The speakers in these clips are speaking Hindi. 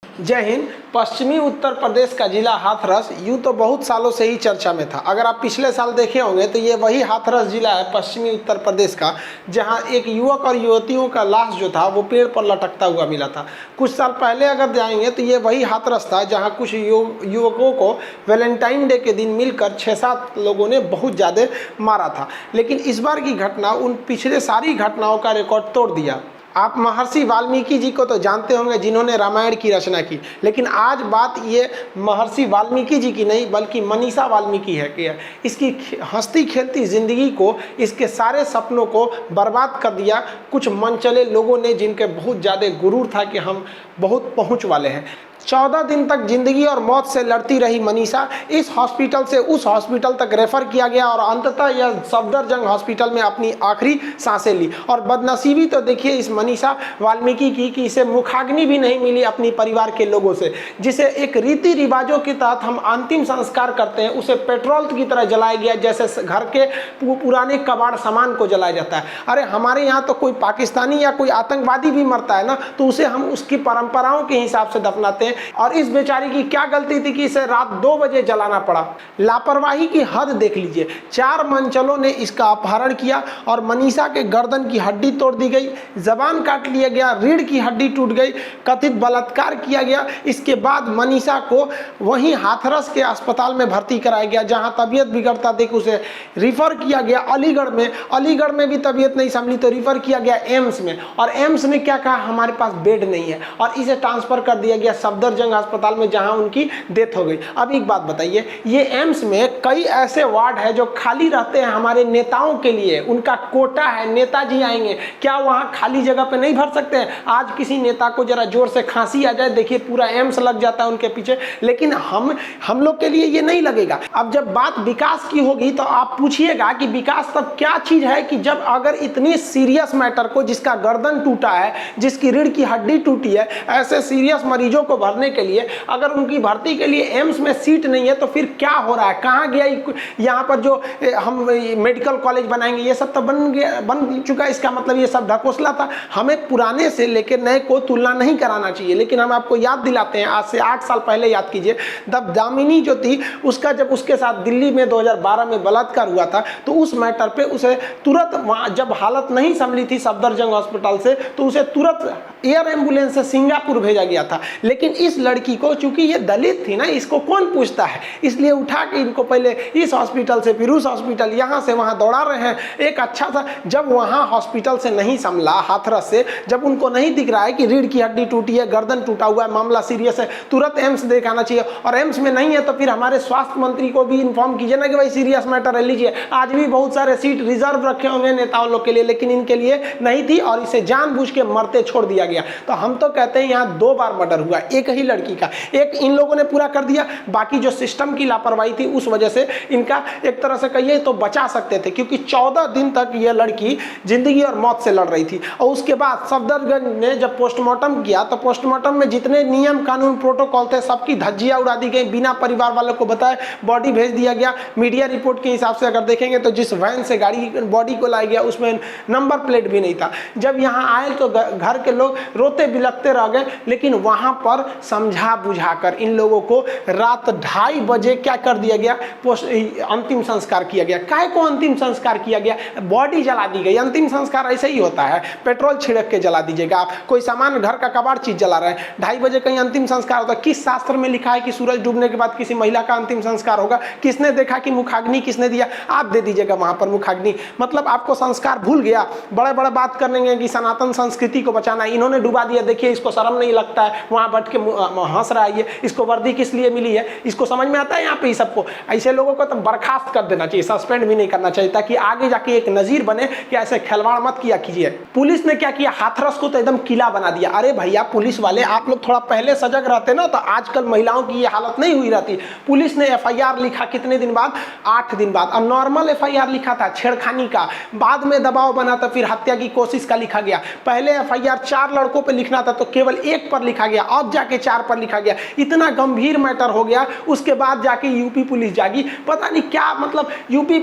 जय हिंद। पश्चिमी उत्तर प्रदेश का जिला हाथरस यूँ तो बहुत सालों से ही चर्चा में था। अगर आप पिछले साल देखे होंगे तो ये वही हाथरस जिला है पश्चिमी उत्तर प्रदेश का, जहां एक युवक और युवतियों का लाश जो था वो पेड़ पर लटकता हुआ मिला था। कुछ साल पहले अगर जाएंगे तो ये वही हाथरस था जहां कुछ युवकों को वैलेंटाइन डे के दिन मिलकर 6-7 लोगों ने बहुत ज़्यादा मारा था। लेकिन इस बार की घटना उन पिछले सारी घटनाओं का रिकॉर्ड तोड़ दिया। आप महर्षि वाल्मीकि जी को तो जानते होंगे, जिन्होंने रामायण की रचना की, लेकिन आज बात ये महर्षि वाल्मीकि जी की नहीं बल्कि मनीषा वाल्मीकि है कि इसकी हंसती खेलती ज़िंदगी को, इसके सारे सपनों को बर्बाद कर दिया कुछ मनचले लोगों ने, जिनके बहुत ज़्यादा गुरूर था कि हम बहुत पहुँच वाले हैं। 14 दिन तक जिंदगी और मौत से लड़ती रही मनीषा इस हॉस्पिटल से उस हॉस्पिटल तक रेफर किया गया और अंततः यह सफदरजंग हॉस्पिटल में अपनी आखिरी सांसें ली। और बदनसीबी तो देखिए इस मनीषा वाल्मीकि की कि इसे मुखाग्नि भी नहीं मिली अपनी परिवार के लोगों से। जिसे एक रीति रिवाजों के तहत हम अंतिम संस्कार करते हैं, उसे पेट्रोल की तरह जलाया गया, जैसे घर के पुराने कबाड़ सामान को जलाया जाता है। अरे हमारे यहाँ तो कोई पाकिस्तानी या कोई आतंकवादी भी मरता है ना, तो उसे हम उसकी परंपराओं के हिसाब से दफनाते हैं। और इस बेचारी की क्या गलती थी कि इसे रात 2 बजे जलाना पड़ा। लापरवाही की हद देख लीजिए। 4 मनचलों ने इसका अपहरण किया और मनीषा के गर्दन की हड्डी तोड़ दी गई, जबान काट लिया गया, रीढ़ की हड्डी टूट गई, कथित बलात्कार किया गया। इसके बाद मनीषा को वहीं हाथरस के अस्पताल में भर्ती कराया गया, जहां तबीयत बिगड़ता देख उसे रिफर किया गया अलीगढ़ में भी तबीयत नहीं संभली तो रिफर किया गया एम्स में। और एम्स ने क्या कहा, हमारे पास बेड नहीं है, और इसे ट्रांसफर कर दिया गया सफदरजंग अस्पताल में, जहां उनकी डेथ हो गई। अब एक बात बताइए, ये एम्स में कई ऐसे वार्ड है जो खाली रहते हैं हमारे नेताओं के लिए, उनका कोटा है, नेताजी आएंगे, क्या वहां खाली जगह पे नहीं भर सकते हैं? आज किसी नेता को जरा जोर से खांसी आ जाए, देखिए पूरा एम्स लग जाता है उनके पीछे। लेकिन हम लोग के लिए ये नहीं लगेगा। अब जब बात विकास की होगी तो आप पूछिएगा कि विकास तब क्या चीज है कि जब अगर इतनी सीरियस मैटर को, जिसका गर्दन टूटा है, जिसकी रीढ़ की हड्डी टूटी है, ऐसे सीरियस मरीजों को भरने के लिए अगर उनकी भर्ती के लिए एम्स में सीट नहीं है तो फिर क्या हो रहा है, कहाँ गया यहाँ पर जो हम मेडिकल कॉलेज बनाएंगे, ये सब तो बन चुका है। इसका मतलब ये सब ढकोसला था। हमें पुराने से लेकर नए को तुलना नहीं कराना चाहिए। लेकिन हम आपको याद दिलाते हैं, आज से 8 साल पहले याद कीजिए, तब दामिनी जो थी उसका जब उसके साथ दिल्ली में 2012 में बलात्कार हुआ था, तो उस मैटर पे उसे तुरंत वहाँ जब हालत नहीं संभली थी सफदरजंग हॉस्पिटल से, तो उसे तुरंत एयर एम्बुलेंस से सिंगापुर भेजा गया था। लेकिन इस लड़की को, चूंकि ये दलित थी ना, इसको कौन पूछता है, इसलिए उठा के इनको पहले इस हॉस्पिटल से फिर उस हॉस्पिटल, यहाँ से वहाँ दौड़ा रहे हैं। एक अच्छा सा, जब वहाँ हॉस्पिटल से नहीं संभला, हाथरस से, जब उनको नहीं दिख रहा है कि रीढ़ की हड्डी टूटी है, गर्दन टूटा हुआ है, मामला सीरियस है, तुरंत एम्स दिखाना चाहिए। और एम्स में नहीं है तो फिर हमारे स्वास्थ्य मंत्री को भी इन्फॉर्म कीजिए ना कि भाई सीरियस मैटर है, लीजिए। आज भी बहुत सारे सीट रिजर्व रखे होंगे नेताओं लोग के लिए, लेकिन इनके लिए नहीं थी और इसे जानबूझ के मरते छोड़ दिया गया। तो हम तो कहते हैं यहाँ 2 बार मर्डर हुआ, एक ही लड़की का, एक इन लोगों ने पूरा कर दिया, बाकी जो सिस्टम की लापरवाही थी उस वजह से इनका एक तरह से कहिए तो बचा सकते थे, क्योंकि 14 दिन तक ये लड़की जिंदगी और मौत से लड़ रही थी। और उसके बाद सफदरजंग ने जब पोस्टमार्टम किया तो पोस्टमार्टम में जितने नियम कानून प्रोटोकॉल थे सबकी धज्जियां उड़ा दी गई, बिना परिवार वालों को बताए बॉडी भेज दिया गया। मीडिया रिपोर्ट के हिसाब से अगर देखेंगे तो जिस वैन से गाड़ी बॉडी को लाया गया उसमें नंबर प्लेट भी नहीं था। जब यहाँ आए तो घर के लोग रोते बिलखते रह गए, लेकिन वहां पर समझा बुझाकर इन लोगों को रात 2:30 बजे क्या कर दिया गया, अंतिम संस्कार किया गया। काहे को अंतिम संस्कार किया गया? बॉडी जला दी गई। अंतिम संस्कार ऐसे ही होता है, पेट्रोल छिड़क के जला दीजिएगा। आप कोई सामान, घर का कबाड़ चीज जला रहे हैं, 2:30 बजे कहीं अंतिम संस्कार होता है? किस शास्त्र में लिखा है कि सूरज डूबने के बाद किसी महिला का अंतिम संस्कार होगा? किसने देखा कि मुखाग्नि किसने दिया? आप दे दीजिएगा वहां पर मुखाग्नि। मतलब आपको संस्कार भूल गया। बड़े बड़े बात करने कि सनातन संस्कृति को बचाना, इन्होंने डुबा दिया। देखिए इसको शर्म नहीं लगता है, वहां बैठ के हंस रहा है, इसको वर्दी किस लिए मिली है, इसको समझ में आता है? यहाँ पे सबको ऐसे लोगों को तो बर्खास्त कर देना चाहिए, सस्पेंड भी नहीं करना चाहिए, ताकि आगे जाके एक नजीर बने कि ऐसे खिलवाड़ मत किया कीजिए। पुलिस ने क्या किया, हाथरस को तो एकदम किला बना दिया। अरे भैया पुलिस वाले, आप लोग थोड़ा पहले सजग रहते ना तो आजकल महिलाओं की ये हालत नहीं हुई रहती। पुलिस ने FIR लिखा कितने दिन बाद? 8 दिन बाद। अब नॉर्मल FIR लिखा था छेड़खानी का, बाद में दबाव बना तो फिर हत्या की कोशिश का लिखा गया। पहले FIR 4 लड़कों पर लिखना था तो केवल 1 पर लिखा गया। अब जाके जाके 4 पर लिखा गया। इतना गंभीर मैटर हो गया, उसके बाद जाके यूपी पुलिस जागी, पता नहीं क्या मतलब यूपी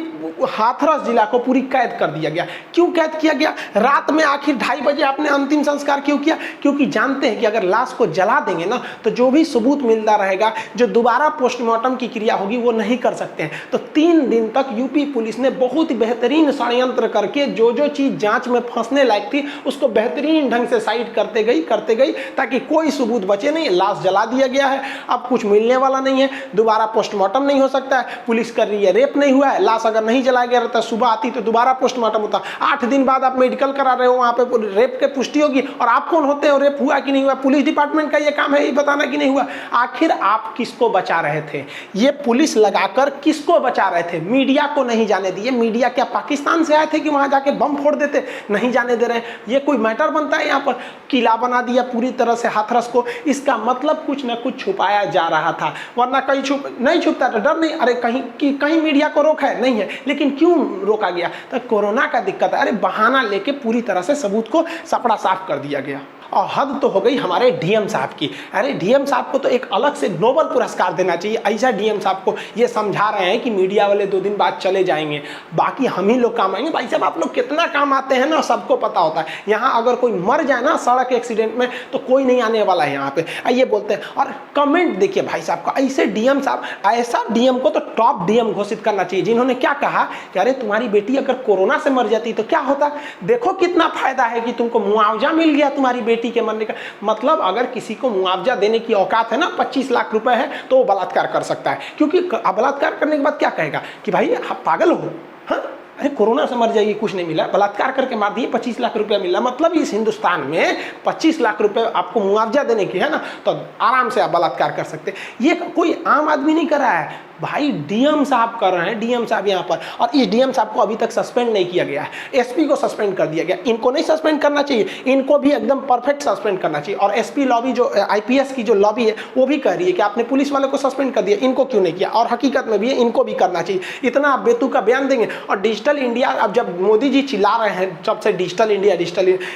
हाथरस जिला को पूरी कैद कर दिया गया। क्यों कैद किया गया? रात में आखिर 2:30 बजे आपने अंतिम संस्कार क्यों किया? क्योंकि जानते हैं कि अगर लाश को जला देंगे ना तो जो भी सबूत मिलता रहेगा, जो दोबारा पोस्टमार्टम की क्रिया होगी वो नहीं कर सकते हैं। तो 3 दिन तक यूपी पुलिस ने बहुत ही बेहतरीन षड्यंत्र करके जो जो चीज जांच में फंसने लायक थी उसको बेहतरीन ढंग से साइड करते गई ताकि कोई सबूत बचे नहीं। लाश जला दिया गया है, अब कुछ मिलने वाला नहीं है, दोबारा पोस्टमार्टम नहीं हो सकता है। पुलिस कर रही है रेप नहीं हुआ है, लाश अगर नहीं जलाया गया रहता, सुबह आती तो दोबारा पोस्टमार्टम होता। 8 दिन बाद आप मेडिकल करा रहे हो, वहां पे रेप के पुष्टि होगी, और आप कौन होते हो रेप हुआ कि नहीं हुआ? पुलिस डिपार्टमेंट का ये काम है ये बताना कि नहीं हुआ। आखिर आप किसको बचा रहे थे? ये पुलिस लगाकर किसको बचा रहे थे? मीडिया को नहीं जाने दिए। मीडिया क्या पाकिस्तान से आए थे कि वहां जाके बम फोड़ देते? नहीं जाने दे रहे। ये कोई मैटर बनता है? यहाँ पर किला बना दिया पूरी तरह से हाथरस को। इसका मतलब कुछ ना कुछ छुपाया जा रहा था, वरना कहीं नहीं छुपता तो डर नहीं। अरे कहीं मीडिया को रोका है? नहीं है। लेकिन क्यों रोका गया? तो कोरोना का दिक्कत है। अरे बहाना लेके पूरी तरह से सबूत को सपड़ा साफ कर दिया गया। और हद तो हो गई हमारे डीएम साहब की। अरे डीएम साहब को तो एक अलग से नोबल पुरस्कार देना चाहिए। ऐसा डीएम साहब को ये समझा रहे हैं कि मीडिया वाले 2 दिन बाद चले जाएंगे, बाकी हम ही लोग काम आएंगे। भाई साहब आप लोग कितना काम आते हैं ना, सबको पता होता है। यहाँ अगर कोई मर जाए ना सड़क एक्सीडेंट में तो कोई नहीं आने वाला है यहाँ पे, ये बोलते हैं। और कमेंट देखिए भाई साहब का, ऐसे डीएम साहब, ऐसा डीएम को तो टॉप डीएम घोषित करना चाहिए, जिन्होंने क्या कहा कि अरे तुम्हारी बेटी अगर कोरोना से मर जाती तो क्या होता, देखो कितना फायदा है कि तुमको मुआवजा मिल गया तुम्हारी बेटी के मरने का। मतलब अगर किसी को मुआवजा देने की औकात है ना, 25 लाख रुपए है, तो वो बलात्कार कर सकता है। क्योंकि बलात्कार करने के बाद क्या कहेगा कि भाई आप पागल हो, हाँ अरे कोरोना से मर जाएगी कुछ नहीं मिला, बलात्कार करके मार दिए 25 लाख रुपया मिला। मतलब इस हिंदुस्तान में 25 लाख रुपए आपको मुआवजा देने की है ना, तो आराम से आप बलात्कार कर सकते। ये कोई आम आदमी नहीं कर रहा है भाई, डीएम साहब कर रहे हैं। डीएम साहब यहाँ पर, और इस डीएम साहब को अभी तक सस्पेंड नहीं किया गया है, एसपी को सस्पेंड कर दिया गया। इनको नहीं सस्पेंड करना चाहिए, इनको भी एकदम परफेक्ट सस्पेंड करना चाहिए। और एसपी लॉबी जो आईपीएस की जो लॉबी है वो भी कह रही है कि आपने पुलिस वाले को सस्पेंड कर दिया, इनको क्यों नहीं किया? और हकीकत में भी है, इनको भी करना चाहिए। इतना आप बेतु का बयान देंगे। और डिजिटल इंडिया, अब जब मोदी जी चिल्ला रहे हैं जब से डिजिटल इंडिया,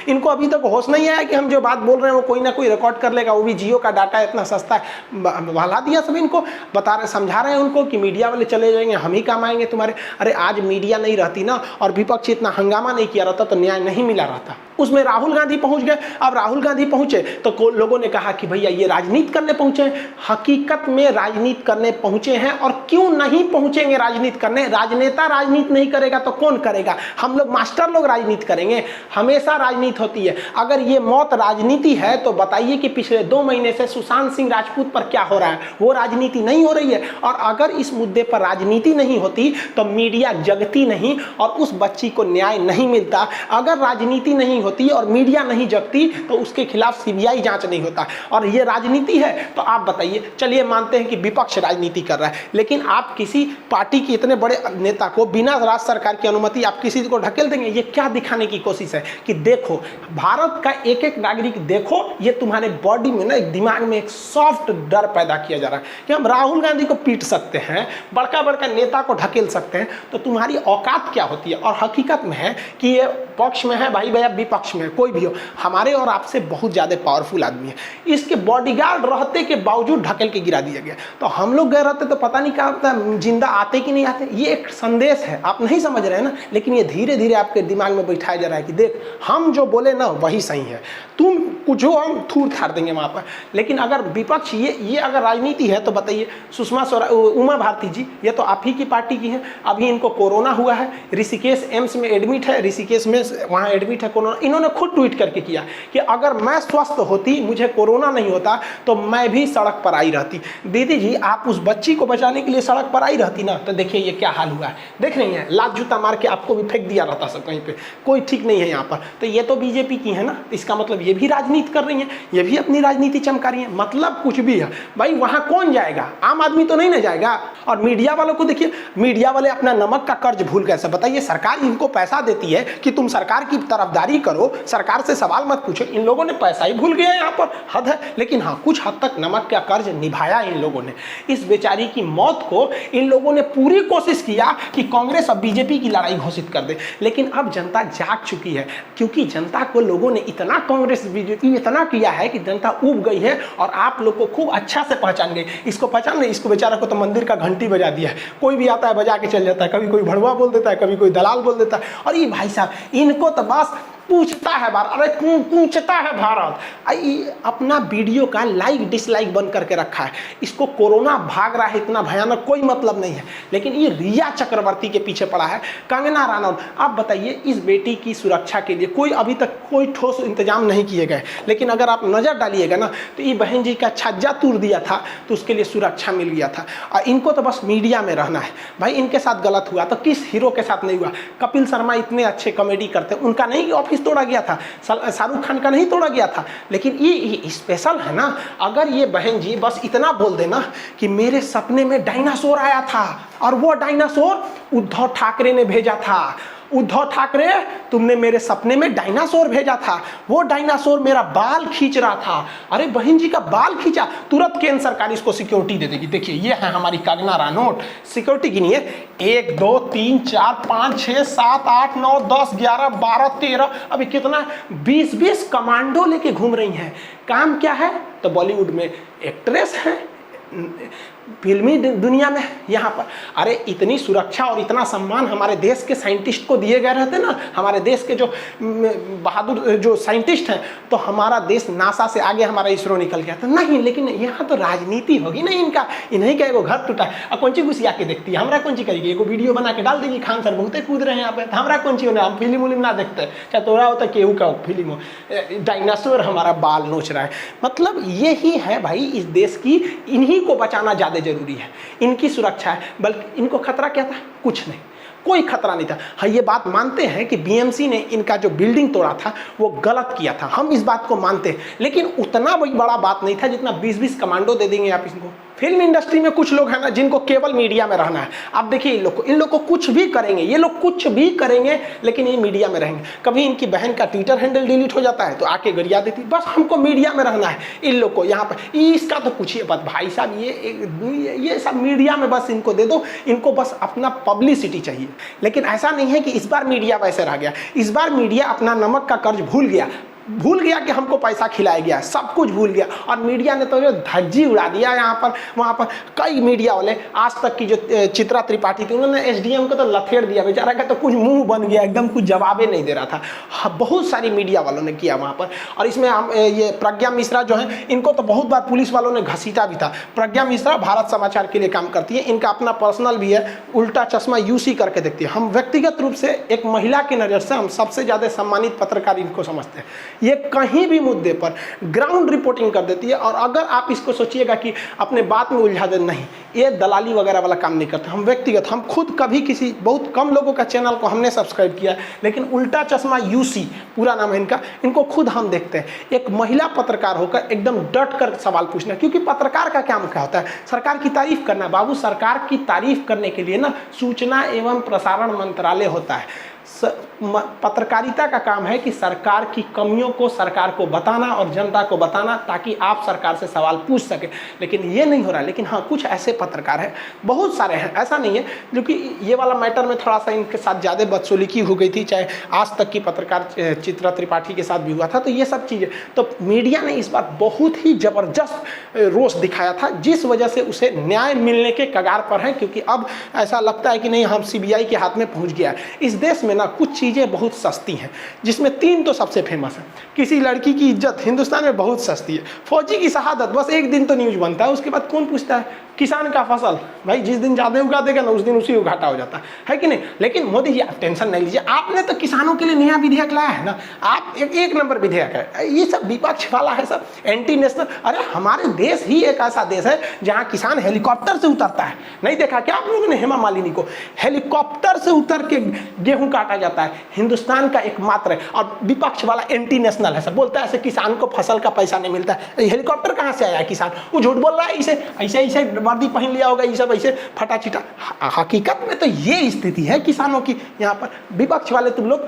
इनको अभी तक होश नहीं आया कि हम जो बात बोल रहे हैं वो कोई ना कोई रिकॉर्ड कर लेगा, वो भी जियो का डाटा इतना सस्ता है। बहला दिया सब इनको, बता रहे समझा रहे हैं उनको कि मीडिया वाले चले जाएंगे, हम ही काम आएंगे तुम्हारे। अरे आज मीडिया नहीं रहती ना और विपक्ष इतना हंगामा नहीं किया रहता तो न्याय नहीं मिला रहता। उसमें राहुल गांधी पहुंच गए। अब राहुल गांधी पहुंचे तो लोगों ने कहा कि भैया ये राजनीति करने पहुंचे हैं। हकीकत में राजनीति करने पहुंचे हैं, और क्यों नहीं पहुंचेंगे राजनीति करने? राजनेता राजनीति नहीं करेगा तो कौन करेगा? हम लोग मास्टर लोग राजनीति करेंगे? हमेशा राजनीति होती है। अगर ये मौत राजनीति है तो बताइए कि पिछले 2 महीने से सुशांत सिंह राजपूत पर क्या हो रहा है? वो राजनीति नहीं हो रही है। और अगर इस मुद्दे पर राजनीति नहीं होती तो मीडिया जगती नहीं और उस बच्ची को न्याय नहीं मिलता। अगर राजनीति नहीं होती और मीडिया नहीं जगती तो उसके खिलाफ सीबीआई जांच नहीं होता। और ये राजनीति है तो आप बताइए, चलिए मानते हैं कि विपक्ष राजनीति कर रहा है, लेकिन आप किसी पार्टी के इतने बड़े नेता को बिना राज्य सरकार की अनुमति आप किसी को ढकेल देंगे? ये क्या दिखाने की कोशिश है कि देखो भारत का एक एक नागरिक, देखो ये तुम्हारे बॉडी में ना, एक दिमाग में एक सॉफ्ट डर पैदा किया जा रहा है कि हम राहुल गांधी को पीट सकते हैं, बड़का बड़का नेता को ढकेल सकते हैं, तो तुम्हारी औकात क्या होती है? और हकीकत में है कि ये पक्ष में है भाई भैया, विपक्ष में कोई भी हो, हमारे और आपसे बहुत ज़्यादा पावरफुल आदमी है। इसके बॉडीगार्ड रहते के बावजूद ढकेल के गिरा दिया गया। तो हम लोग गए रहते तो पता नहीं क्या होता, जिंदा आते कि नहीं आते। ये एक संदेश है, आप नहीं समझ रहे हैं ना, लेकिन ये धीरे धीरे आपके दिमाग में बैठाया जा रहा है कि देख हम जो बोले ना वही सही है, तुम कुछ हो हम थूर थार देंगे वहाँ पर। लेकिन अगर विपक्ष ये अगर राजनीति है तो बताइए, सुषमा स्वराज, उमा भारती जी, ये तो आप ही की पार्टी की है। अभी इनको कोरोना हुआ है, ऋषिकेश एम्स में एडमिट है, ऋषिकेश में वहाँ एडमिट है कोरोना। इन्होंने खुद ट्वीट करके किया कि अगर मैं स्वस्थ होती, मुझे कोरोना नहीं होता तो मैं भी सड़क पर आई रहती। दीदी जी आप उस बच्ची को बचाने के लिए सड़क पर आई रहती ना, तो देखिए ये क्या हाल हुआ है, देख रही हैं, लात जूता मार के आपको भी फेंक दिया रहता सब कहीं पे, कोई ठीक नहीं है यहाँ पर। तो ये तो बीजेपी की है ना, इसका मतलब ये भी राजनीति कर रही है, ये भी अपनी राजनीति चमका रही है। मतलब कुछ भी है भाई, वहाँ कौन जाएगा? आम आदमी तो नहीं ना जाएगा। और मीडिया वालों को देखिए, मीडिया वाले अपना नमक का कर्ज भूल गए। सब बताइए, सरकार इनको पैसा देती है कि तुम सरकार की तरफदारी करो, लो, सरकार से सवाल मत पूछो। इन लोगों ने पैसा ही भूल गया यहाँ पर, हद है। लेकिन हाँ, कुछ हद तक नमक का कर्ज निभाया इन लोगों ने। इस बेचारी की मौत को इन लोगों ने पूरी कोशिश किया कि कांग्रेस और बीजेपी की लड़ाई घोषित कर दे, लेकिन अब जनता जाग चुकी है, क्योंकि जनता को लोगों ने इतना कांग्रेस बीजेपी इतना किया है कि जनता ऊब गई है। और आप लोग को खूब अच्छा से पहचान गई। इसको पहचान नहीं, इसको बेचारा को तो मंदिर का घंटी बजा दिया है। कोई भी आता है बजा के चल जाता है, कभी कोई भड़वा बोल देता है, कभी कोई दलाल बोल देता है। और ये भाई साहब, इनको तो बस पूछता है भारत, अरे पूछता है भारत। अपना वीडियो का लाइक डिसलाइक बंद करके रखा है। इसको कोरोना भाग रहा है, इतना भयानक कोई मतलब नहीं है। लेकिन ये रिया चक्रवर्ती के पीछे पड़ा है, कंगना रनौत। आप बताइए, इस बेटी की सुरक्षा के लिए कोई अभी तक कोई ठोस इंतजाम नहीं किए गए। लेकिन अगर आप नज़र डालिएगा ना, तो ये बहन जी का छज्जा तोड़ दिया था तो उसके लिए सुरक्षा मिल गया था। और इनको तो बस मीडिया में रहना है। भाई, इनके साथ गलत हुआ तो किस हीरो के साथ नहीं हुआ? कपिल शर्मा इतने अच्छे कॉमेडी करते, उनका नहीं ऑफिस तोड़ा गया था, शाहरुख खान का नहीं तोड़ा गया था। लेकिन ये स्पेशल है ना। अगर ये बहन जी बस इतना बोल देना कि मेरे सपने में डायनासोर आया था और वो डायनासोर उद्धव ठाकरे ने भेजा था। उद्धव ठाकरे, तुमने मेरे सपने में डायनासोर भेजा था, वो डायनासोर मेरा बाल खींच रहा था। अरे बहन जी का बाल खींचा, तुरंत केंद्र सरकार इसको सिक्योरिटी दे देगी। देखिए, ये है हमारी कंगना रनौत। सिक्योरिटी गिनिए, 1 2 3 4 5 6 7 8 9 10 11 12 13, अभी कितना, 20 कमांडो लेके घूम रही हैं। काम क्या है? तो बॉलीवुड में एक्ट्रेस है, फिल्मी दुनिया में यहाँ पर। अरे इतनी सुरक्षा और इतना सम्मान हमारे देश के साइंटिस्ट को दिए गए रहते ना, हमारे देश के जो बहादुर जो साइंटिस्ट हैं, तो हमारा देश नासा से आगे हमारा इसरो निकल गया था। नहीं, लेकिन यहाँ तो राजनीति होगी ना इनका। इन्हीं का एगो घर टूटा है और कौन ची घुसिया के देखती है, हमारा कौन ची करेगी? एगो वीडियो बना के डाल देगी, खान सर बहुते कूद रहे हैं यहाँ पे, हमारा कौन ची होना? हम फिल्म उलिम ना देखते, चाहे तोड़ा होता केहू का फिल्म हो, डायनासोर हमारा बाल नोच रहा है। मतलब यही है भाई इस देश की, इन्हीं को बचाना ज़्यादा जरूरी है, इनकी सुरक्षा है। बल्कि इनको खतरा क्या था? कुछ नहीं, कोई खतरा नहीं था। हाँ, ये बात मानते हैं कि बीएमसी ने इनका जो बिल्डिंग तोड़ा था वो गलत किया था, हम इस बात को मानते हैं। लेकिन उतना बड़ा बात नहीं था जितना 20 कमांडो दे देंगे आप इनको। फिल्म इंडस्ट्री में कुछ लोग हैं ना जिनको केवल मीडिया में रहना है। आप देखिए, इन लोग को कुछ भी करेंगे, ये लोग कुछ भी करेंगे, लेकिन ये मीडिया में रहेंगे। कभी इनकी बहन का ट्विटर हैंडल डिलीट हो जाता है तो आके गरिया देती, बस हमको मीडिया में रहना है। इन लोग को यहाँ पर इसका तो पूछिए बात, भाई साहब ये सब मीडिया में बस इनको दे दो, इनको बस अपना पब्लिसिटी चाहिए। लेकिन ऐसा नहीं है कि इस बार मीडिया वैसे रह गया। इस बार मीडिया अपना नमक का कर्ज भूल गया कि हमको पैसा खिलाया गया, सब कुछ भूल गया। और मीडिया ने तो जो धज्जी उड़ा दिया यहाँ पर वहाँ पर। कई मीडिया वाले, आज तक की जो चित्रा त्रिपाठी थी, उन्होंने एसडीएम को तो लथेड़ दिया, बेचारा का तो कुछ मुंह बन गया, एकदम कुछ जवाबे नहीं दे रहा था। हाँ, बहुत सारी मीडिया वालों ने किया वहाँ पर। और इसमें हम ये प्रज्ञा मिश्रा जो है, इनको तो बहुत बार पुलिस वालों ने घसीटा भी था। प्रज्ञा मिश्रा भारत समाचार के लिए काम करती है, इनका अपना पर्सनल भी है, उल्टा चश्मा यूसी करके देखती है। हम व्यक्तिगत रूप से एक महिला की नज़र से हम सबसे ज़्यादा सम्मानित पत्रकार इनको समझते हैं। ये कहीं भी मुद्दे पर ग्राउंड रिपोर्टिंग कर देती है। और अगर आप इसको सोचिएगा कि अपने बात में उलझा दे, नहीं, ये दलाली वगैरह वाला काम नहीं करते। हम व्यक्तिगत, हम खुद कभी किसी, बहुत कम लोगों का चैनल को हमने सब्सक्राइब किया, लेकिन उल्टा चश्मा यूसी पूरा नाम है इनका, इनको खुद हम देखते हैं। एक महिला पत्रकार होकर एकदम डट कर सवाल पूछना, क्योंकि पत्रकार का काम क्या होता है? सरकार की तारीफ करना। बाबू, सरकार की तारीफ करने के लिए ना सूचना एवं प्रसारण मंत्रालय होता है। पत्रकारिता का काम है कि सरकार की कमियों को सरकार को बताना और जनता को बताना, ताकि आप सरकार से सवाल पूछ सके। लेकिन ये नहीं हो रहा है। लेकिन हाँ, कुछ ऐसे पत्रकार हैं, बहुत सारे हैं, ऐसा नहीं है। जो कि ये वाला मैटर में थोड़ा सा इनके साथ ज़्यादा बदसलूकी हो गई थी, चाहे आज तक की पत्रकार चित्रा त्रिपाठी के साथ भी हुआ था। तो ये सब चीज़ें तो मीडिया ने इस बार बहुत ही ज़बरदस्त रोष दिखाया था, जिस वजह से उसे न्याय मिलने के कगार पर है। क्योंकि अब ऐसा लगता है कि नहीं, हम सीबीआई के हाथ में पहुँच गया है। इस देश में ना कुछ चीज़ें बहुत सस्ती हैं, जिसमें 3 तो सबसे फेमस है। किसी लड़की की इज्जत हिंदुस्तान में बहुत सस्ती है। फौजी की शहादत, बस एक दिन तो न्यूज बनता है, उसके बाद कौन पूछता है? किसान का फसल, भाई जिस दिन ज़्यादा उगा देगा ना, उस दिन उसी को घाटा हो जाता है कि नहीं? लेकिन मोदी जी, आप टेंशन नहीं लीजिए, आपने तो किसानों के लिए नया विधेयक लाया है ना, आप एक नंबर विधेयक है। ये सब विपक्ष वाला है, सब एंटी नेशनल। अरे हमारे देश ही एक ऐसा देश है जहाँ किसान हेलीकॉप्टर से उतरता है। नहीं देखा क्या आप लोगों ने हेमा मालिनी को? हेलीकॉप्टर से उतर के गेहूँ काटा जाता है, हिंदुस्तान का एकमात्र है। और विपक्ष वाला एंटी नेशनल है, सब बोलता है ऐसे किसान को फसल का पैसा नहीं मिलता है। हेलीकॉप्टर कहाँ से आया? किसान वो झूठ बोल रहा है, इसे ऐसे वर्दी पहन लिया होगा, ये सब ऐसे फटा चिटा। हकीकत में तो ये स्थिति है किसानों की। यहाँ पर विपक्ष वाले तुम लोग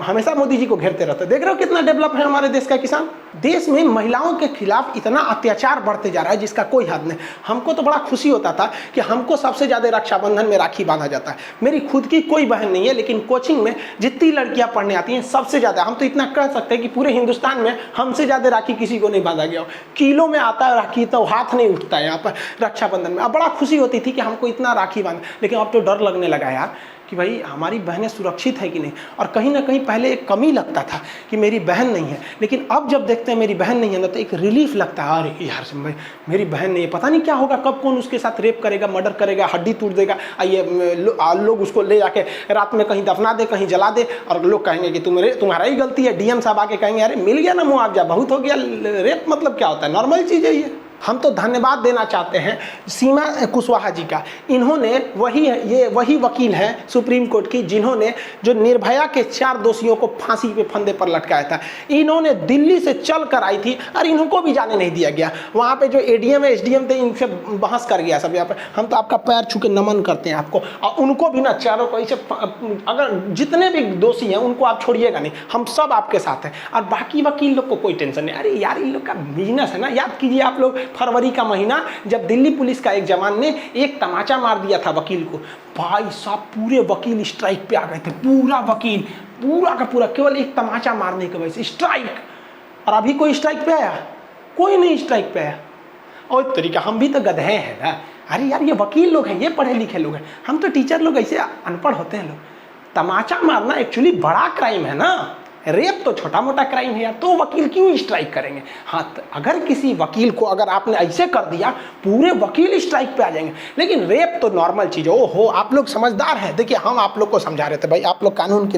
हमेशा मोदी जी को घेरते रहते हो। देख रहे हो कितना डेवलप है हमारे देश का किसान। देश में महिलाओं के खिलाफ इतना अत्याचार बढ़ते जा रहा है जिसका कोई हद नहीं। हमको तो बड़ा खुशी होता था कि हमको सबसे ज़्यादा रक्षाबंधन में राखी बांधा जाता है। मेरी खुद की कोई बहन नहीं है, लेकिन कोचिंग में जितनी लड़कियां पढ़ने आती हैं सबसे ज़्यादा, हम तो इतना कह सकते हैं कि पूरे हिंदुस्तान में हमसे ज़्यादा राखी किसी को नहीं बांधा गया हो। किलो में आता है राखी, तो हाथ नहीं उठता है यहाँ पर रक्षाबंधन में। अब बड़ा खुशी होती थी कि हमको इतना राखी बांध, लेकिन अब तो डर लगने लगा यार कि भाई हमारी बहनें सुरक्षित है कि नहीं। और कहीं ना कहीं पहले एक कमी लगता था कि मेरी बहन नहीं है, लेकिन अब जब देखते हैं मेरी बहन नहीं है ना तो एक रिलीफ लगता है, अरे यार भाई मेरी बहन नहीं है, पता नहीं क्या होगा, कब कौन उसके साथ रेप करेगा, मर्डर करेगा, हड्डी तोड़ देगा, ये लोग उसको ले जाके रात में कहीं दफना दे, कहीं जला दे, और लोग कहेंगे कि तुम्हारा ही गलती है। डीएम साहब आके कहेंगे अरे मिल गया ना मुआवजा, बहुत हो गया। रेप मतलब क्या होता है, नॉर्मल चीज़ है ये। हम तो धन्यवाद देना चाहते हैं सीमा कुशवाहा जी का। इन्होंने वही वकील हैं सुप्रीम कोर्ट की जिन्होंने जो निर्भया के 4 दोषियों को फांसी पे फंदे पर लटकाया था। इन्होंने दिल्ली से चल कर आई थी और इनको भी जाने नहीं दिया गया। वहाँ पे जो एडीएम है एसडीएम थे इनसे बहस कर गया सब। यहाँ पे हम तो आपका पैर छू के नमन करते हैं आपको, और उनको भी ना चारों को ऐसे, अगर जितने भी दोषी हैं उनको आप छोड़िएगा नहीं, हम सब आपके साथ हैं। और बाकी वकील लोग को कोई टेंशन नहीं। अरे यार इन लोग का बिजनेस है ना। याद कीजिए आप लोग फरवरी का महीना जब दिल्ली पुलिस का एक जवान ने एक तमाचा मार दिया था वकील को, भाई साहब पूरे वकील स्ट्राइक पे आ गए थे। पूरा वकील पूरा का पूरा केवल एक तमाचा मारने की वजह से स्ट्राइक। और अभी कोई स्ट्राइक पे आया? कोई नहीं स्ट्राइक पे आया। और तरीका हम भी तो गधे हैं ना। अरे यार ये वकील लोग हैं, ये पढ़े लिखे लोग हैं, हम तो टीचर लोग ऐसे अनपढ़ होते हैं लोग। तमाचा मारना एक्चुअली बड़ा क्राइम है ना। रेप तो छोटा मोटा क्राइम है यार, तो वकील क्यों स्ट्राइक करेंगे? हाँ, अगर किसी वकील को अगर आपने ऐसे कर दिया पूरे वकील स्ट्राइक पे आ जाएंगे। लेकिन रेप तो नॉर्मल चीज़ है। ओहो आप लोग समझदार हैं। देखिए हम आप लोग को समझा रहे थे भाई, आप लोग कानून के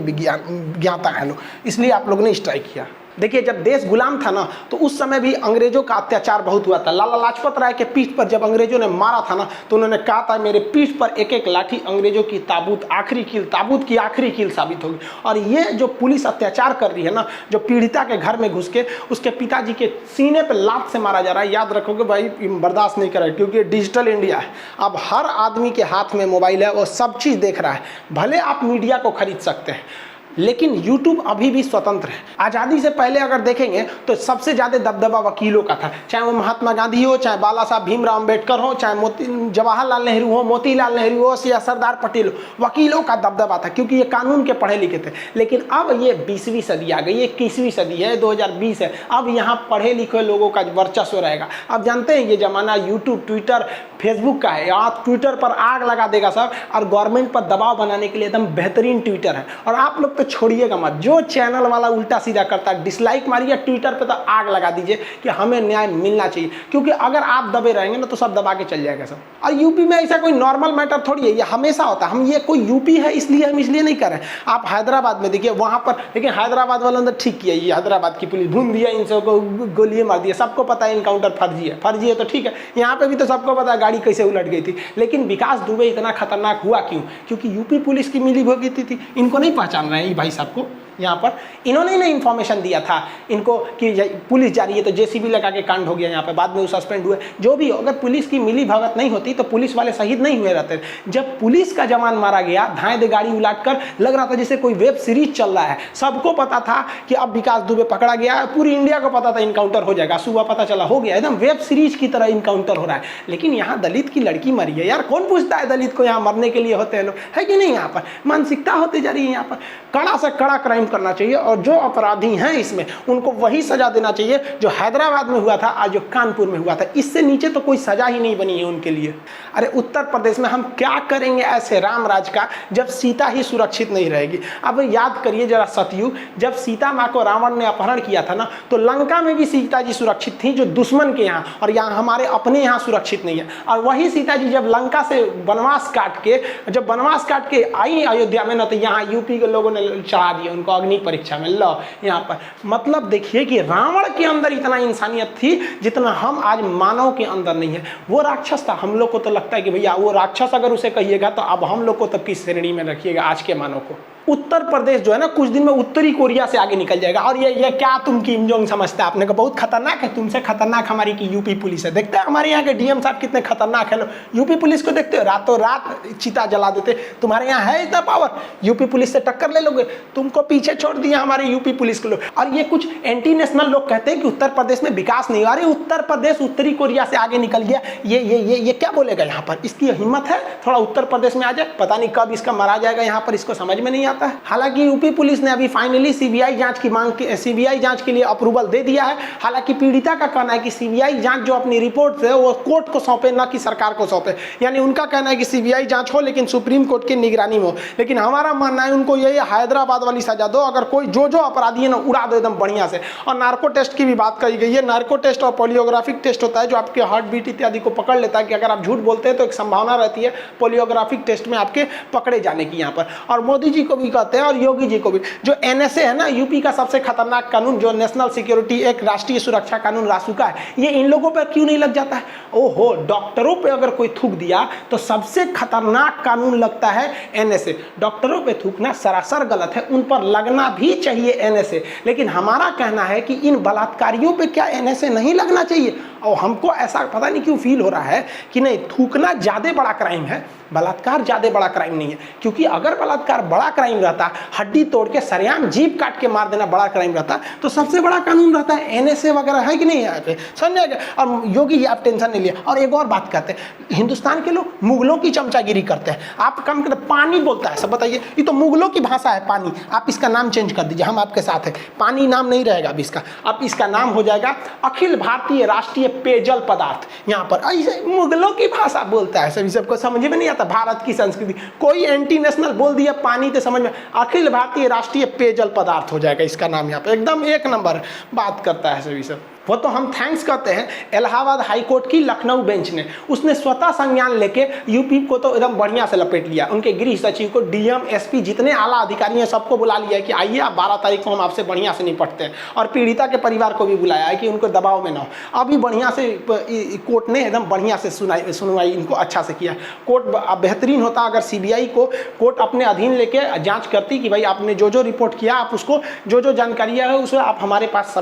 ज्ञाता हैं लोग, इसलिए आप लोग ने स्ट्राइक किया। देखिए जब देश गुलाम था ना तो उस समय भी अंग्रेजों का अत्याचार बहुत हुआ था। लाला लाजपत राय के पीठ पर जब अंग्रेजों ने मारा था ना तो उन्होंने कहा था मेरे पीठ पर एक एक लाठी अंग्रेजों की ताबूत की आखिरी कील साबित होगी। और ये जो पुलिस अत्याचार कर रही है ना, जो पीड़िता के घर में घुस के उसके पिताजी के सीने पर लात से मारा जा रहा है, याद रखोगे भाई बर्दाश्त नहीं करेगा, क्योंकि डिजिटल इंडिया है। अब हर आदमी के हाथ में मोबाइल है, वो सब चीज़ देख रहा है। भले आप मीडिया को खरीद सकते हैं लेकिन YouTube अभी भी स्वतंत्र है। आज़ादी से पहले अगर देखेंगे तो सबसे ज़्यादा दबदबा वकीलों का था, चाहे वो महात्मा गांधी हो, चाहे बाला साहब भीमराव अम्बेडकर हो, चाहे जवाहरलाल नेहरू हो, मोतीलाल नेहरू हो या सरदार पटेल हो। वकीलों का दबदबा था क्योंकि ये कानून के पढ़े लिखे थे। लेकिन अब ये 20वीं सदी आ गई, ये 21वीं सदी है, 2020 है। अब यहाँ पढ़े लिखे लोगों का वर्चस्व रहेगा। अब जानते हैं ये ज़माना यूट्यूब ट्विटर फेसबुक का है। यहाँ ट्विटर पर आग लगा देगा सब, और गवर्नमेंट पर दबाव बनाने के लिए एकदम बेहतरीन ट्विटर है। और आप लोग तो छोड़िएगा मत, जो चैनल वाला उल्टा सीधा करता है डिसलाइक मारिए, ट्विटर पे तो आग लगा दीजिए कि हमें न्याय मिलना चाहिए। क्योंकि अगर आप दबे रहेंगे ना तो सब दबा के चल जाएगा सब। और यूपी में ऐसा कोई नॉर्मल मैटर थोड़ी है, ये हमेशा होता है। हम ये कोई यूपी है इसलिए हम इसलिए नहीं कर रहे। आप हैदराबाद में देखिए वहाँ पर, लेकिन हैदराबाद वालों ने ठीक किया, ये हैदराबाद की पुलिस भून दिया, इन सबको गोलियां मार दिया। सबको पता है इनकाउंटर फर्जी है तो ठीक है। यहाँ पे भी तो सबको पता है गाड़ी कैसे उलट गई थी। लेकिन विकास दुबे इतना खतरनाक हुआ क्यों? क्योंकि यूपी पुलिस की मिली भगत थी। इनको नहीं पहचान रहे हैं भाई साहब को। यहाँ पर इन्होंने ही इन्फॉर्मेशन दिया था इनको कि पुलिस जा रही है, तो जेसीबी लगा के कांड हो गया यहाँ पे। बाद में वो सस्पेंड हुए। जो भी हो, अगर पुलिस की मिली भगत नहीं होती तो पुलिस वाले शहीद नहीं हुए रहते। जब पुलिस का जवान मारा गया, धाए दे गाड़ी उलाट कर, लग रहा था जैसे कोई वेब सीरीज चल रहा है। सबको पता था कि अब विकास दुबे पकड़ा गया, पूरी इंडिया को पता था इनकाउंटर हो जाएगा। सुबह पता चला हो गया, एकदम वेब सीरीज की तरह इनकाउंटर हो रहा है। लेकिन यहाँ दलित की लड़की मरी है यार, कौन पूछता है दलित को यहाँ मरने के लिए होते हैं लोग, है कि नहीं? यहाँ पर मानसिकता होती जा रही है। यहाँ पर कड़ा से कड़ा क्राइम करना चाहिए, और जो अपराधी हैं इसमें उनको वही सजा देना चाहिए जो हैदराबाद में हुआ था, आज जो कानपुर में हुआ था। इससे नीचे तो कोई सजा ही नहीं बनी है उनके लिए। अरे उत्तर प्रदेश में हम क्या करेंगे ऐसे राम राज का जब सीता ही सुरक्षित नहीं रहेगी? अब याद करिए जरा सतयुग, जब सीता माँ को रावण ने अपहरण किया था ना, तो लंका में भी सीता जी सुरक्षित थी, जो दुश्मन के यहाँ, और यहाँ हमारे अपने यहाँ सुरक्षित नहीं है। और वही सीता जी जब लंका से वनवास काट के आई अयोध्या में ना, तो यहाँ यूपी के लोगों ने चढ़ा दिया उनको अग्नि परीक्षा में। लो यहाँ पर मतलब देखिए कि रावण के अंदर इतना इंसानियत थी जितना हम आज मानव के अंदर नहीं है। वो राक्षस था। हम लोग को तो लगता है कि भैया वो राक्षस, अगर उसे कहिएगा तो अब हम लोग को तब किस श्रेणी में रखिएगा आज के मानव को। उत्तर प्रदेश जो है ना कुछ दिन में उत्तरी कोरिया से आगे निकल जाएगा। और ये क्या तुम किम जोंग समझते हैं आपने कहा बहुत खतरनाक है, तुमसे खतरनाक हमारी की यूपी पुलिस है। देखते हैं हमारे यहाँ के डीएम साहब कितने खतरनाक है। यूपी पुलिस को देखते हो, रातों रात चिता जला देते। तुम्हारे यहाँ है इतना पावर, यूपी पुलिस से टक्कर ले लोगे? तुमको पीछे छोड़ दिया हमारे यूपी पुलिस के लोग। और ये कुछ एंटी नेशनल लोग कहते हैं कि उत्तर प्रदेश में विकास नहीं हो रहा। उत्तर प्रदेश उत्तरी कोरिया से आगे निकल गया, ये क्या बोलेगा यहाँ पर? इसकी हिम्मत है थोड़ा उत्तर प्रदेश में आ जाए, पता नहीं कब इसका मरा जाएगा यहाँ पर, इसको समझ में नहीं आता है। हालांकि यूपी पुलिस ने अभी फाइनली सीबीआई जांच की मांग की, सीबीआई जांच के लिए अप्रूवल दे दिया है। हालांकि पीड़िता का कहना है कि सीबीआई जांच जो अपनी रिपोर्ट है वो कोर्ट को सौंपे, न कि सरकार को सौंपे। यानी उनका कहना है कि सीबीआई जांच हो लेकिन सुप्रीम कोर्ट की निगरानी में हो। लेकिन हमारा मानना है उनको ये हैदराबाद वाली सजा दो, अगर कोई जो अपराधी है ना उड़ा दो एकदम बढ़िया से। और नार्को टेस्ट की भी बात कही गई है। नार्को टेस्ट और पोलियोग्राफिक टेस्ट होता है जो आपके हार्ट बीट इत्यादि को पकड़ लेता है कि अगर आप झूठ बोलते हैं तो एक संभावना रहती है पोलियोग्राफिक टेस्ट में आपके पकड़े जाने की यहाँ पर। और मोदी जी को भी कहते हैं और योगी जी को भी, जो एनएसए है ना यूपी का सबसे खतरनाक कानून, जो नेशनल सिक्योरिटी एक राष्ट्रीय सुरक्षा कानून रासुका है, ये इन लोगों पर क्यों नहीं लग जाता है? ओहो, डॉक्टरों पे अगर कोई थूक दिया तो सबसे खतरनाक कानून लगता है एनएसए। डॉक्टरों पे थूकना सरासर गलत है, उन पर लगना भी चाहिए एनएसए। लेकिन हमारा कहना है कि इन बलात्कारियों पे क्या एनएसए नहीं लगना चाहिए? और हमको ऐसा पता नहीं क्यों फील हो रहा है कि नहीं, थूकना ज़्यादा बड़ा क्राइम है, बलात्कार ज़्यादा बड़ा क्राइम नहीं है। क्योंकि अगर बलात्कार बड़ा क्राइम रहता, हड्डी तोड़ के सरेआम जीभ काट के मार देना बड़ा क्राइम रहता, तो सबसे बड़ा कानून रहता है एनएसए वगैरह, है कि नहीं? यहाँ पे समझ गए। और योगी जी आप टेंशन नहीं लिया। और एक और बात कहते हैं, हिंदुस्तान के लोग मुगलों की चमचागिरी करते हैं। आप कम कर पानी बोलता है सब, बताइए, ये तो मुगलों की भाषा है पानी। आप इसका नाम चेंज कर दीजिए, हम आपके साथ हैं। पानी नाम नहीं रहेगा अब इसका, अब इसका नाम हो जाएगा अखिल भारतीय राष्ट्रीय पेयजल पदार्थ। यहाँ पर ऐसे मुगलों की भाषा बोलता है, सभी सबको समझ में नहीं आता भारत की संस्कृति। कोई एंटी नेशनल बोल दिया पानी तो समझ में, अखिल भारतीय राष्ट्रीय पेयजल पदार्थ हो जाएगा इसका नाम। यहाँ पे एकदम एक नंबर बात करता है सभी सब। वो तो हम थैंक्स करते हैं इलाहाबाद हाई कोर्ट की लखनऊ बेंच ने, उसने स्वतः संज्ञान लेके यूपी को तो एकदम बढ़िया से लपेट लिया। उनके गृह सचिव को, डीएम, एसपी, जितने आला अधिकारी हैं सबको बुला लिया है कि आइए आप 12 तारीख को हम आपसे बढ़िया से निपटते हैं। और पीड़िता के परिवार को भी बुलाया है कि उनको दबाव में ना हो। अभी बढ़िया से कोर्ट ने एकदम बढ़िया से सुनवाई इनको अच्छा से किया। कोर्ट बेहतरीन होता अगर सीबीआई को कोर्ट अपने अधीन लेके जाँच करती कि भाई आपने जो रिपोर्ट किया, आप उसको जो जानकारी है उसे आप हमारे पास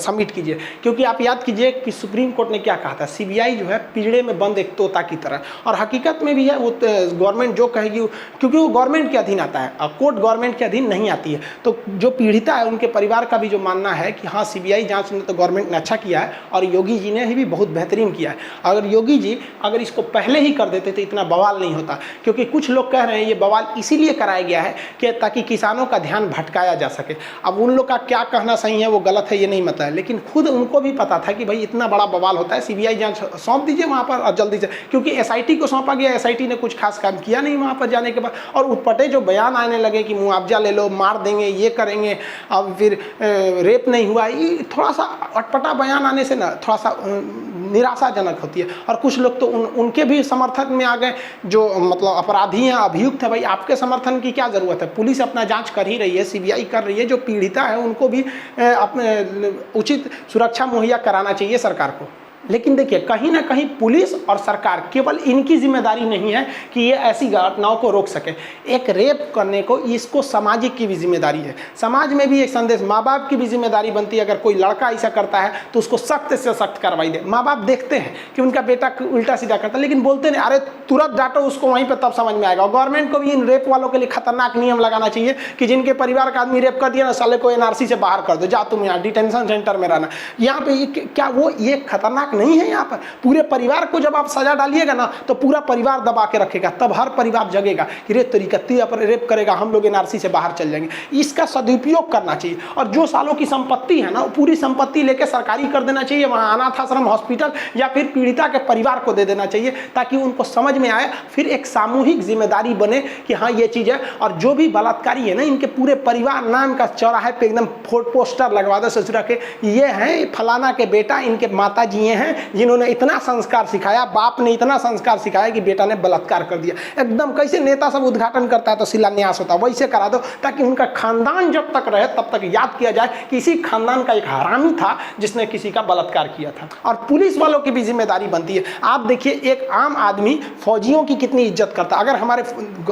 सबमिट कीजिए। क्योंकि आप याद कीजिए कि सुप्रीम कोर्ट ने क्या कहा था, सीबीआई जो है पिंजड़े में बंद एक तोता की तरह, और हकीकत में भी है। वो गवर्नमेंट जो कहेगी, क्योंकि वो गवर्नमेंट के अधीन आता है और कोर्ट गवर्नमेंट के अधीन नहीं आती है। तो जो पीड़िता है उनके परिवार का भी जो मानना है कि हाँ सीबीआई जांच ने तो गवर्नमेंट ने अच्छा किया है और योगी जी ने भी बहुत बेहतरीन किया है। अगर योगी जी अगर इसको पहले ही कर देते तो इतना बवाल नहीं होता। क्योंकि कुछ लोग कह रहे हैं ये बवाल इसीलिए कराया गया है कि ताकि किसानों का ध्यान भटकाया जा सके। अब उन लोग का क्या कहना सही है वो गलत है ये नहीं पता है, लेकिन खुद उनको भी पता था कि भाई इतना बड़ा बवाल होता है, सीबीआई जांच सौंप दीजिए वहाँ पर और जल्दी से। क्योंकि एसआईटी को सौंपा गया, एसआईटी ने कुछ खास काम किया नहीं वहाँ पर जाने के बाद। और उठपटे जो बयान आने लगे कि मुआवजा ले लो, मार देंगे, ये करेंगे, अब फिर रेप नहीं हुआ, ये थोड़ा सा अटपटा बयान आने से ना थोड़ा सा निराशाजनक होती है। और कुछ लोग तो उनके भी समर्थन में आ गए जो मतलब अपराधी हैं, अभियुक्त है। भाई आपके समर्थन की क्या ज़रूरत है? पुलिस अपना जांच कर ही रही है, सीबीआई कर रही है। जो पीड़िता है उनको भी अपने उचित सुरक्षा मुहैया कराना चाहिए सरकार को। लेकिन देखिए कहीं ना कहीं पुलिस और सरकार केवल इनकी जिम्मेदारी नहीं है कि ये ऐसी घटनाओं को रोक सके। एक रेप करने को इसको सामाजिक की भी जिम्मेदारी है। समाज में भी एक संदेश, माँ बाप की भी जिम्मेदारी बनती है। अगर कोई लड़का ऐसा करता है तो उसको सख्त से सख्त कार्रवाई दे। माँ बाप देखते हैं कि उनका बेटा उल्टा सीधा करता है लेकिन बोलते नहीं, अरे तुरंत डांटो उसको, वहीं पर तब समझ में आएगा। गवर्नमेंट को भी इन रेप वालों के लिए खतरनाक नियम लगाना चाहिए कि जिनके परिवार का आदमी रेप कर दिया ना, साले को एनआरसी से बाहर कर दो, जा तुम यहाँ डिटेंशन सेंटर में रहना। यहाँ पे क्या वो ये खतरनाक नहीं है? यहाँ पर पूरे परिवार को जब आप सजा डालिएगा ना तो पूरा परिवार दबा के रखेगा, तब हर परिवार जगेगा कि रे तरीका रेप करेगा, हम लोग एनआरसी से बाहर चल जाएंगे। इसका सदुपयोग करना चाहिए। और जो सालों की संपत्ति है ना, पूरी संपत्ति लेके सरकारी कर देना चाहिए, वहाँ अनाथ आश्रम, हॉस्पिटल या फिर पीड़िता के परिवार को दे देना चाहिए, ताकि उनको समझ में आए, फिर एक सामूहिक जिम्मेदारी बने कि हाँ ये चीज़ है। और जो भी बलात्कारी है ना, इनके पूरे परिवार नाम का चौराहे पे एकदम पोस्टर लगवा दो ससुरा के, ये हैं फलाना के बेटा, इनके माता जी हैं हैं जिन्होंने इतना संस्कार सिखाया, बाप ने इतना संस्कार सिखाया कि बेटा ने बलात्कार कर दिया। एकदम कैसे नेता सब उद्घाटन करता है तो शिलान्यास होता है, वैसे करा दो, ताकि उनका खानदान जब तक रहे तब तक याद किया जाए कि इसी खानदान का एक हरामी था जिसने किसी का बलात्कार किया था। और पुलिस वालों की भी जिम्मेदारी बनती है। आप देखिए एक आम आदमी फौजियों की कितनी इज्जत करता है। अगर हमारे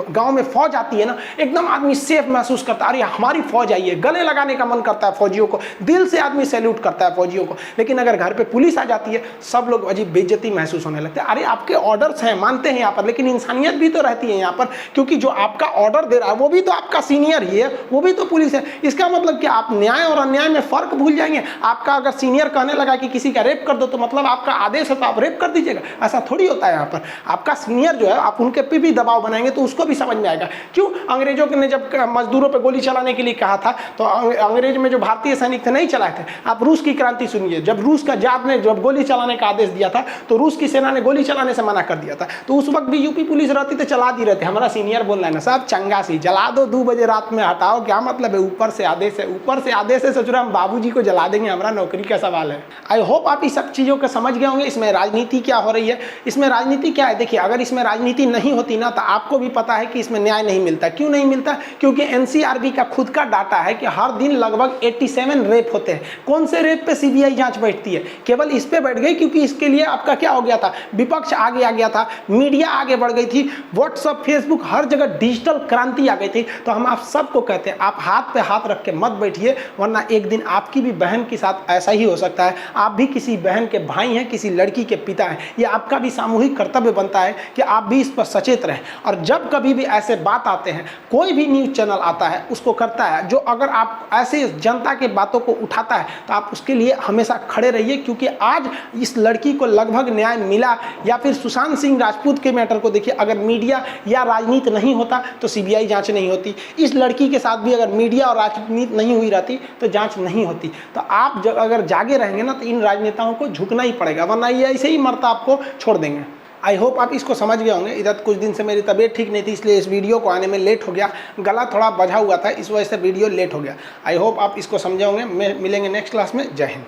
गांव में फौज आती है ना, एकदम आदमी सेफ महसूस करता है, अरे हमारी फौज आई है, गले लगाने का मन करता है फौजियों को, दिल से आदमी सैल्यूट करता है फौजियों को। लेकिन अगर घर पे पुलिस आ जाती है, सब लोग अजीब बेइज्जती महसूस होने लगते हैं। अरे आपके ऑर्डर्स हैं, मानते हैं यहाँ पर, लेकिन इंसानियत भी तो रहती है यहाँ पर, क्योंकि जो आपका ऑर्डर दे रहा है वो भी तो आपका सीनियर ही है, वो भी तो पुलिस है। इसका मतलब कि आप न्याय और अन्याय में फर्क भूल जाएंगे। आपका अगर सीनियर कहने लगा कि किसी का रेप कर दो, तो मतलब आपका आदेश है तो आप रेप कर दीजिएगा? ऐसा थोड़ी होता है यहाँ पर। आपका सीनियर जो है, आप उनके पे भी दबाव बनाएंगे तो उसको भी समझ में आएगा। क्यों अंग्रेजों ने जब मजदूरों पे गोली चलाने के लिए कहा था तो अंग्रेज में जो भारतीय सैनिक थे नहीं चलाए थे। आप रूस की क्रांति सुनिए, जब रूस का जार ने जब गोली चलाने का आदेश दिया था तो रूस की सेना ने गोली चलाने से मना कर दिया था। तो उस वक्त भी यूपी पुलिस रहती तो चला दी रहते। हमारा सीनियर बोल रहा है ना साहब, चंगा सी जला दो, 2 बजे रात में हटाओ, क्या मतलब है? ऊपर से आदेश है, ऊपर से आदेश है। सोच रहे हम बाबूजी को जला देंगे, हमारा नौकरी का सवाल है। आई होप आप इस सब चीज़ों को समझ गए होंगे। इसमें राजनीति क्या हो रही है, इसमें राजनीति क्या है। देखिए अगर इसमें राजनीति नहीं होती ना तो आपको भी पता है कि इसमें न्याय नहीं मिलता। क्यों नहीं मिलता? क्योंकि एनसीआरबी का खुद का डाटा है कि हर दिन लगभग 87 रेप होते हैं। कौन से रेप पे सीबीआई जांच बैठती है? केवल इस पे बैठ गई क्योंकि इसके लिए आपका क्या हो गया था, विपक्ष आगे आ गया था, मीडिया आगे बढ़ गई थी, व्हाट्सएप फेसबुक हर जगह डिजिटल क्रांति आ गई थी। तो हम आप सबको कहते हैं आप हाथ पे हाथ रख के मत बैठिए, वरना एक दिन आपकी भी बहन के साथ ऐसा ही हो सकता है। आप भी किसी बहन के भाई हैं, किसी लड़की के पिता हैं। ये आपका भी सामूहिक कर्तव्य बनता है कि आप भी इस पर सचेत रहें। और जब कभी भी ऐसे बात आते हैं, कोई भी न्यूज़ चैनल आता है उसको करता है जो अगर आप ऐसे जनता के बातों को उठाता है तो आप उसके लिए हमेशा खड़े रहिए। क्योंकि आज इस लड़की को लगभग न्याय मिला, या फिर सुशांत सिंह राजपूत के मैटर को देखिए, अगर मीडिया या राजनीति नहीं होता तो सीबीआई जांच नहीं होती। इस लड़की के साथ भी अगर मीडिया और राजनीति नहीं हुई रहती तो जांच नहीं होती। तो आप अगर जागे रहेंगे ना तो इन राजनेताओं को झुकना ही पड़ेगा, वरना ये ऐसे ही मरता आपको छोड़ देंगे। आई होप आप इसको समझ गए होंगे। इधर कुछ दिन से मेरी तबीयत ठीक नहीं थी, इसलिए इस वीडियो को आने में लेट हो गया, गला थोड़ा बजा हुआ था, इस वजह से वीडियो लेट हो गया। आई होप आप इसको समझे होंगे। मिलेंगे नेक्स्ट क्लास में। जय हिंद।